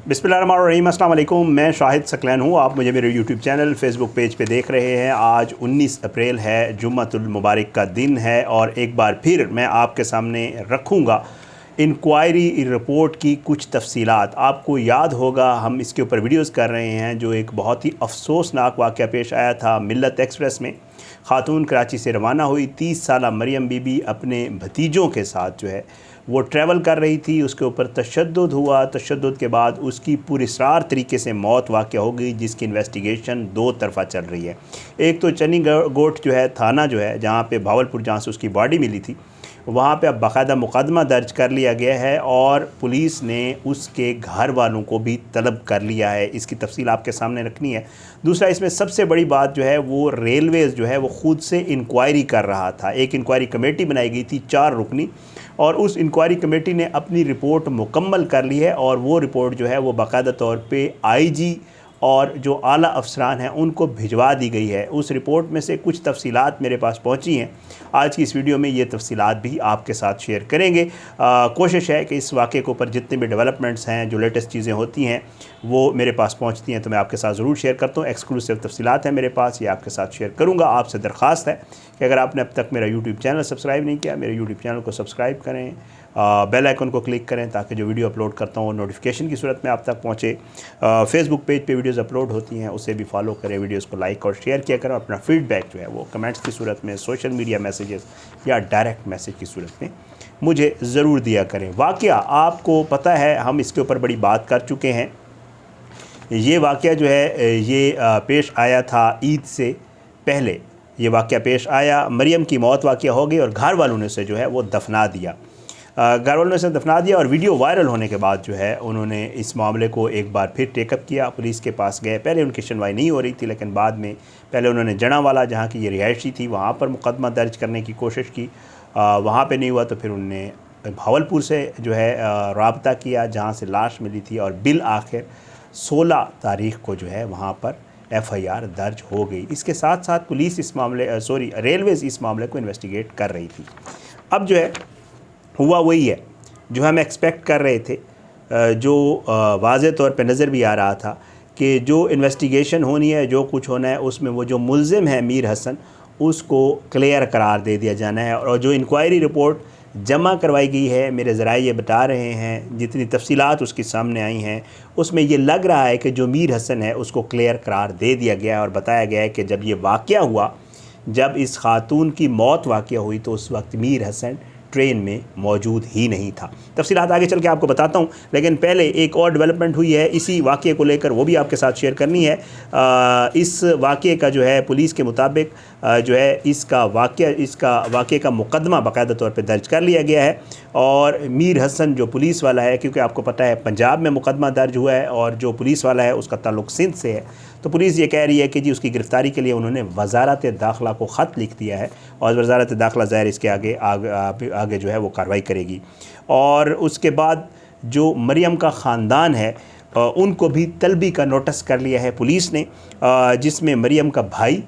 बिस्मिल्लाहिर्रहमानिर्रहीम, अस्सलाम वालेकुम। मैं शाहिद सकलैन हूँ। आप मुझे मेरे यूट्यूब चैनल फेसबुक पेज पे देख रहे हैं। आज 19 अप्रैल है, जुम्मतुल मुबारक का दिन है और एक बार फिर मैं आपके सामने रखूँगा इंक्वायरी रिपोर्ट की कुछ तफसीलात। आपको याद होगा हम इसके ऊपर वीडियोस कर रहे हैं। जो एक बहुत ही अफसोसनाक वाक़या पेश आया था मिल्लत एक्सप्रेस में। खातून कराची से रवाना हुई, 30 साला मरियम बीबी अपने भतीजों के साथ जो है वो ट्रैवल कर रही थी। उसके ऊपर तशद्दुद हुआ। तशद्दुद के बाद उसकी पुरस्रार तरीके से मौत वाक़या हो गई, जिसकी इन्वेस्टिगेशन दो तरफ़ा चल रही है। एक तो चनी गोट जो है थाना जो है जहाँ पे भावलपुर, जहाँ से उसकी बॉडी मिली थी, वहाँ पे अब बाकायदा मुकदमा दर्ज कर लिया गया है और पुलिस ने उसके घर वालों को भी तलब कर लिया है। इसकी तफसील आपके सामने रखनी है। दूसरा, इसमें सबसे बड़ी बात जो है वो रेलवेज़ जो है वो ख़ुद से इंक्वायरी कर रहा था। एक इंक्वायरी कमेटी बनाई गई थी 4 रुकनी, और उस इंक्वायरी कमेटी ने अपनी रिपोर्ट मुकम्मल कर ली है और वो रिपोर्ट जो है वो बाकायदा तौर पे आईजी और जो आला अफसरान हैं उनको भिजवा दी गई है। उस रिपोर्ट में से कुछ तफसीलात मेरे पास पहुंची हैं। आज की इस वीडियो में ये तफसीलात भी आपके साथ शेयर करेंगे। कोशिश है कि इस वाक़े के ऊपर जितने भी डेवलपमेंट्स हैं, जो लेटेस्ट चीज़ें होती हैं, वो मेरे पास पहुंचती हैं तो मैं आपके साथ ज़रूर शेयर करता हूँ। एक्सक्लूसिव तफसीलात हैं मेरे पास, ये आपके साथ शेयर करूँगा। आपसे दरख्वास्त है कि अगर आपने अब तक मेरा यूट्यूब चैनल सब्सक्राइब नहीं किया, मेरे यूट्यूब चैनल को सब्सक्राइब करें, बेल आइकन को क्लिक करें ताकि जो वीडियो अपलोड करता हूँ नोटिफिकेशन की सूरत में आप तक पहुँचे। फेसबुक पेज पे वीडियोस अपलोड होती हैं, उसे भी फॉलो करें, वीडियोस को लाइक और शेयर किया करें। अपना फीडबैक जो है वो कमेंट्स की सूरत में, सोशल मीडिया मैसेजेस या डायरेक्ट मैसेज की सूरत में मुझे ज़रूर दिया करें। वाक़या आपको पता है, हम इसके ऊपर बड़ी बात कर चुके हैं। ये वाक़या जो है ये पेश आया था ईद से पहले। ये वाक़या पेश आया, मरियम की मौत वाक़या हो गई और घर वालों ने उसे जो है वो दफना दिया। घर वालों ने उसे दफना दिया और वीडियो वायरल होने के बाद जो है उन्होंने इस मामले को एक बार फिर टेकअप किया, पुलिस के पास गए। पहले उनकी सुनवाई नहीं हो रही थी, लेकिन बाद में पहले उन्होंने जनावाला, जहाँ की ये रिहायशी थी, वहाँ पर मुकदमा दर्ज करने की कोशिश की। वहाँ पे नहीं हुआ तो फिर उन्होंने भावलपुर से जो है राब्ता किया, जहाँ से लाश मिली थी, और बिल आखिर 16 तारीख़ को जो है वहाँ पर FIR दर्ज हो गई। इसके साथ साथ पुलिस इस मामले रेलवेज़ इस मामले को इन्वेस्टिगेट कर रही थी। अब जो है हुआ वही है जो हम एक्सपेक्ट कर रहे थे, जो वाज़े तौर पे नज़र भी आ रहा था कि जो इन्वेस्टिगेशन होनी है, जो कुछ होना है, उसमें वो जो मुल्ज़िम है मीर हसन, उसको क्लियर करार दे दिया जाना है। और जो इंक्वायरी रिपोर्ट जमा करवाई गई है, मेरे ज़राए ये बता रहे हैं, जितनी तफसीलात उसके सामने आई हैं, उसमें ये लग रहा है कि जो मीर हसन है उसको क्लियर करार दे दिया गया है। और बताया गया है कि जब ये वाक़या हुआ, जब इस खातून की मौत वाक़या हुई, तो उस वक्त मीर हसन ट्रेन में मौजूद ही नहीं था। तफसीलात आगे चल के आपको बताता हूँ, लेकिन पहले एक और डेवलपमेंट हुई है इसी वाक़े को लेकर, वो भी आपके साथ शेयर करनी है। इस वाक़े का जो है पुलिस के मुताबिक जो है इसका वाक़े का मुकदमा बाकायदा तौर पे दर्ज कर लिया गया है। और मीर हसन जो पुलिस वाला है, क्योंकि आपको पता है पंजाब में मुकदमा दर्ज हुआ है और जो पुलिस वाला है उसका ताल्लुक़ सिंध से है, तो पुलिस ये कह रही है कि जी उसकी गिरफ़्तारी के लिए उन्होंने वज़ारत दाखिला को ख़त लिख दिया है और वज़ारत दाखिला ज़ाहिर इसके आगे जो है वो कार्रवाई करेगी। और उसके बाद जो मरियम का ख़ानदान है उनको भी तलबी का नोटिस कर लिया है पुलिस ने, जिसमें मरियम का भाई,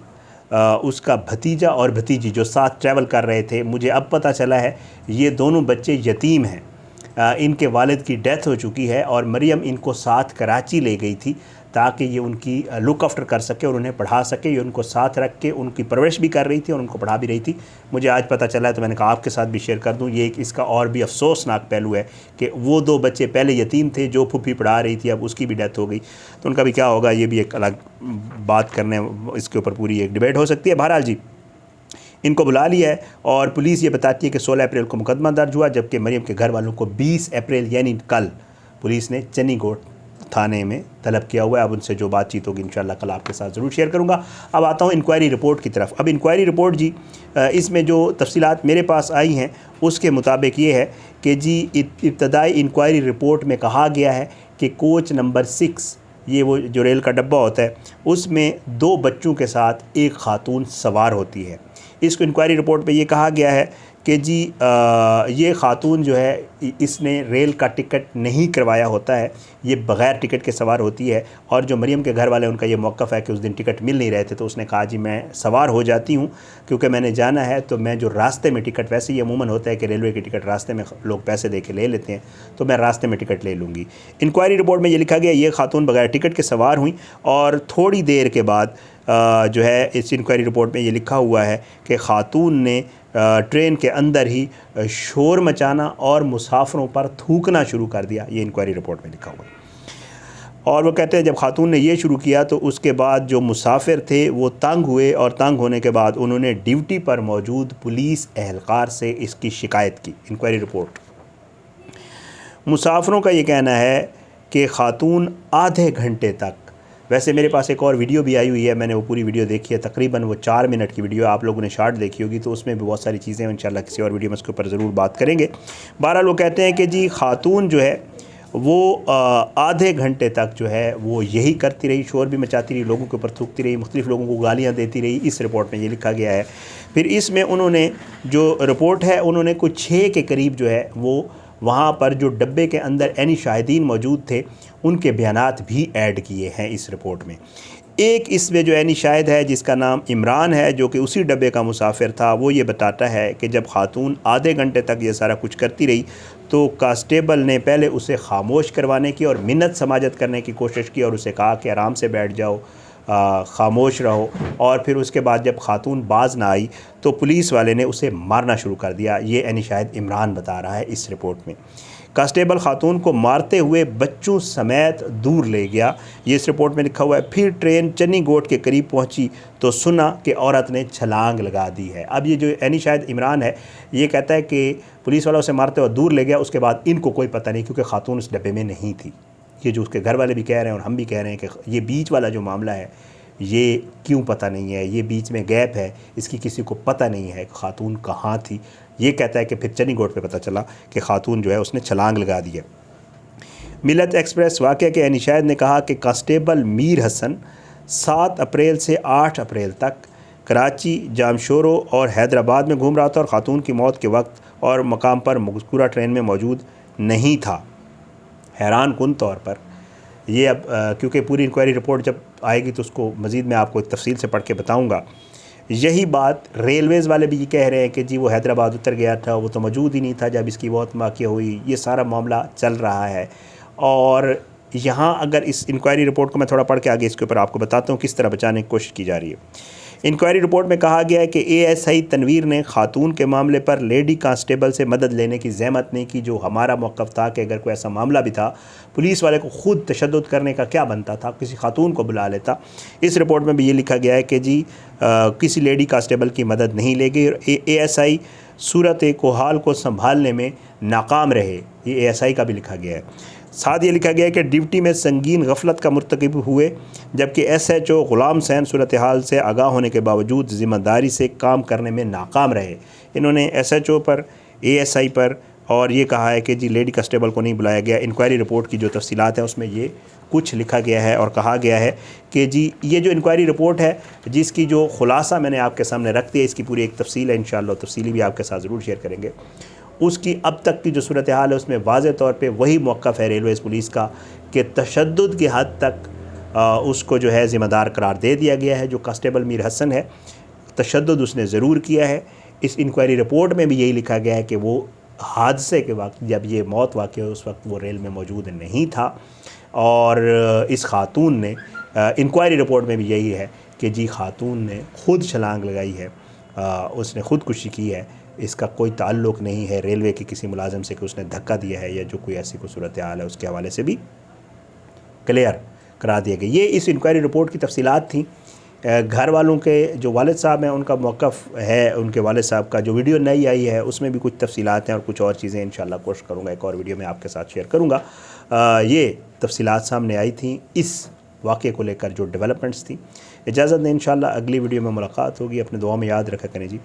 उसका भतीजा और भतीजी जो साथ ट्रैवल कर रहे थे। मुझे अब पता चला है ये दोनों बच्चे यतीम हैं, इनके वालिद की डेथ हो चुकी है और मरियम इनको साथ कराची ले गई थी ताकि ये उनकी लुक आफ्टर कर सके और उन्हें पढ़ा सके। ये उनको साथ रख के उनकी परवरिश भी कर रही थी और उनको पढ़ा भी रही थी। मुझे आज पता चला है तो मैंने कहा आपके साथ भी शेयर कर दूं। ये एक इसका और भी अफसोसनाक पहलू है कि वो 2 बच्चे पहले यतीम थे, जो फूफी पढ़ा रही थी, अब उसकी भी डेथ हो गई, तो उनका भी क्या होगा, ये भी एक अलग बात करने, इसके ऊपर पूरी एक डिबेट हो सकती है। बहरहाल जी, इनको बुला लिया है और पुलिस ये बताती है कि 16 अप्रैल को मुकदमा दर्ज हुआ, जबकि मरियम के घर वालों को 20 अप्रैल यानी कल पुलिस ने चनी गोट थाने में तलब किया हुआ है। अब उनसे जो बातचीत होगी इंशाल्लाह कल आपके साथ ज़रूर शेयर करूंगा। अब आता हूँ इंक्वायरी रिपोर्ट की तरफ। अब इंक्वायरी रिपोर्ट जी, इसमें जो तफसीलात मेरे पास आई हैं उसके मुताबिक ये है कि जी इब्तदाई इंक्वायरी रिपोर्ट में कहा गया है कि कोच नंबर 6, ये वो जो रेल का डब्बा होता है, उसमें 2 बच्चों के साथ एक खातून सवार होती है। इसको इंक्वायरी रिपोर्ट पे ये कहा गया है कि जी ये ख़ातून जो है इसने रेल का टिकट नहीं करवाया होता है, ये बग़ैर टिकट के सवार होती है। और जो मरियम के घर वाले उनका ये मौक़िफ़ है कि उस दिन टिकट मिल नहीं रहे थे, तो उसने कहा जी मैं सवार हो जाती हूँ क्योंकि मैंने जाना है, तो मैं जो रास्ते में टिकट, वैसे ही अमूमन होता है कि रेलवे की टिकट रास्ते में लोग पैसे दे के ले लेते हैं, तो मैं रास्ते में टिकट ले लूँगी। इंक्वायरी रिपोर्ट में ये लिखा गया ये ख़ातून बग़ैर टिकट के सवार हुई और थोड़ी देर के बाद जो है इस इंक्वायरी रिपोर्ट में ये लिखा हुआ है कि ख़ातून ने ट्रेन के अंदर ही शोर मचाना और मुसाफिरों पर थूकना शुरू कर दिया। ये इंक्वायरी रिपोर्ट में लिखा हुआ है। और वो कहते हैं जब ख़ातून ने ये शुरू किया तो उसके बाद जो मुसाफिर थे वो तंग हुए और तंग होने के बाद उन्होंने ड्यूटी पर मौजूद पुलिस एहलकार से इसकी शिकायत की। इंक्वायरी रिपोर्ट, मुसाफिरों का ये कहना है कि ख़ातून आधे घंटे तक, वैसे मेरे पास एक और वीडियो भी आई हुई है, मैंने वो पूरी वीडियो देखी है, तकरीबन वो 4 मिनट की वीडियो, आप लोगों ने शार्ट देखी होगी, तो उसमें भी बहुत सारी चीज़ें हैं। इंशाल्लाह किसी और वीडियो में इसके ऊपर ज़रूर बात करेंगे। बहरहाल वो कहते हैं कि जी ख़ातून जो है वो आधे घंटे तक जो है वो यही करती रही, शोर भी मचाती रही, लोगों के ऊपर थूकती रही, मुख्तलिफ़ लोगों को गालियाँ देती रही। इस रिपोर्ट में ये लिखा गया है। फिर इसमें उन्होंने जो रिपोर्ट है उन्होंने कुछ 6 के करीब जो है वो वहाँ पर जो डब्बे के अंदर यानी शाहिदीन मौजूद थे उनके बयानात भी ऐड किए हैं इस रिपोर्ट में। एक इसमें जो यानी शाहिद है जिसका नाम इमरान है, जो कि उसी डब्बे का मुसाफिर था, वो ये बताता है कि जब ख़ातून आधे घंटे तक ये सारा कुछ करती रही तो कांस्टेबल ने पहले उसे खामोश करवाने की और मिन्नत समाजत करने की कोशिश की और उसे कहा कि आराम से बैठ जाओ, खामोश रहो। और फिर उसके बाद जब ख़ातून बाज ना आई तो पुलिस वाले ने उसे मारना शुरू कर दिया। ये यानी शायद इमरान बता रहा है इस रिपोर्ट में। कांस्टेबल ख़ातून को मारते हुए बच्चों समेत दूर ले गया, ये इस रिपोर्ट में लिखा हुआ है। फिर ट्रेन चन्नीगोट के करीब पहुंची तो सुना कि औरत ने छलांग लगा दी है। अब ये जो यानी शायद इमरान है ये कहता है कि पुलिस वाला उसे मारते हुए दूर ले गया, उसके बाद इनको कोई पता नहीं क्योंकि ख़ातून उस डब्बे में नहीं थी। ये जो उसके घर वाले भी कह रहे हैं और हम भी कह रहे हैं कि ये बीच वाला जो मामला है ये क्यों पता नहीं है, ये बीच में गैप है, इसकी किसी को पता नहीं है कि ख़ातून कहाँ थी। ये कहता है कि फिर चन्नीगोट पे पता चला कि ख़ातून जो है उसने छलांग लगा दी है। मिलत एक्सप्रेस वाक़या के यानी शायद ने कहा कि कांस्टेबल मीर हसन 7 अप्रैल से 8 अप्रैल तक कराची, जामशोरो और हैदराबाद में घूम रहा था और ख़ातून की मौत के वक्त और मकाम पर मज़कूरा ट्रेन में मौजूद नहीं था। हैरान कुन तौर पर ये अब क्योंकि पूरी इंक्वायरी रिपोर्ट जब आएगी तो उसको मज़ीद मैं आपको तफसील से पढ़ के बताऊँगा। यही बात रेलवेज़ वाले भी ये कह रहे हैं कि जी वो हैदराबाद उतर गया था, वो तो मौजूद ही नहीं था जब इसकी मौत वाक़या हुई। ये सारा मामला चल रहा है और यहाँ अगर इस इंक्वायरी रिपोर्ट को मैं थोड़ा पढ़ के आगे इसके ऊपर आपको बताता हूँ किस तरह बचाने की कोशिश की जा रही है। इंक्वायरी रिपोर्ट में कहा गया है कि ASI तनवीर ने ख़ातून के मामले पर लेडी कांस्टेबल से मदद लेने की ज़हमत नहीं की। जो हमारा मौक़िफ़ था कि अगर कोई ऐसा मामला भी था पुलिस वाले को ख़ुद तशद्दुद करने का क्या बनता था, किसी ख़ातून को बुला लेता। इस रिपोर्ट में भी ये लिखा गया है कि जी किसी लेडी कांस्टेबल की मदद नहीं ली गई और ASI सूरत को हाल को संभालने में नाकाम रहे। ये ASI का भी लिखा गया है। साथ ये लिखा गया है कि ड्यूटी में संगीन गफलत का मुर्तकिब हुए, जबकि SHO ग़ुलाम सैन सूरत हाल से आगाह होने के बावजूद ज़िम्मेदारी से काम करने में नाकाम रहे। इन्होंने SHO पर, ASI पर और ये कहा है कि जी लेडी कांस्टेबल को नहीं बुलाया गया। इंक्वायरी रिपोर्ट की जो तफसीलात हैं उसमें ये कुछ लिखा गया है और कहा गया है कि जी ये जो इंक्वायरी रिपोर्ट है जिसकी जो ख़ुलासा मैंने आपके सामने रख दिया, इसकी पूरी एक तफसील है, इंशाअल्लाह तफसीली भी आपके साथ ज़रूर शेयर करेंगे। उसकी अब तक की जो सूरत हाल है उसमें वाज़े तौर पे वही मौक़िफ़ है रेलवेज़ पुलिस का कि तशद्दुद की हद तक उसको जो है ज़िम्मेदार करार दे दिया गया है। जो कांस्टेबल मीर हसन है तशद्दुद उसने ज़रूर किया है। इस इंक्वायरी रिपोर्ट में भी यही लिखा गया है कि वो हादसे के वक्त जब ये मौत वाक़ई उस वक्त वो रेल में मौजूद नहीं था। और इस ख़ातून ने इंक्वायरी रिपोर्ट में भी यही है कि जी ख़ातून ने ख़ुद छलांग लगाई है, उसने ख़ुदकुशी की है। इसका कोई ताल्लुक़ नहीं है रेलवे के किसी मुलाजिम से कि उसने धक्का दिया है या जो कोई ऐसी कोई सूरत हाल है उसके हवाले से भी क्लियर करा दिया गया। ये इस इंक्वायरी रिपोर्ट की तफसीलात थी। घर वालों के जो वालिद साहब हैं उनका मौक़िफ़ है, उनके वालिद साहब का जो वीडियो नई आई है उसमें भी कुछ तफसीलात हैं और कुछ और चीज़ें इंशाअल्लाह कोशिश करूँगा एक और वीडियो में आपके साथ शेयर करूँगा। ये तफसीलात सामने आई थी इस वाक़े को लेकर जो डेवलपमेंट्स थी। इजाज़त दें, इंशाअल्लाह अगली वीडियो में मुलाकात होगी। अपने दुआ में याद रखा करें जी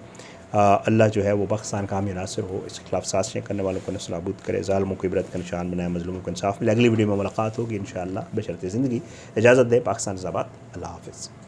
अल्लाह जो है वो बख्शान कामी नासिर हो, इसके खिलाफ साजिशें करने वालों को नस्ल-ए-नाबूद करे, ज़ालिमों को इबरत का निशान बनाए, मज़लूमों को इंसाफ मिले। अगली वीडियो में मुलाकात होगी इंशाअल्लाह बशर्ते ज़िंदगी। इजाज़त दें, पाकिस्तान ज़िंदाबाद, अल्लाह हाफ़िज़।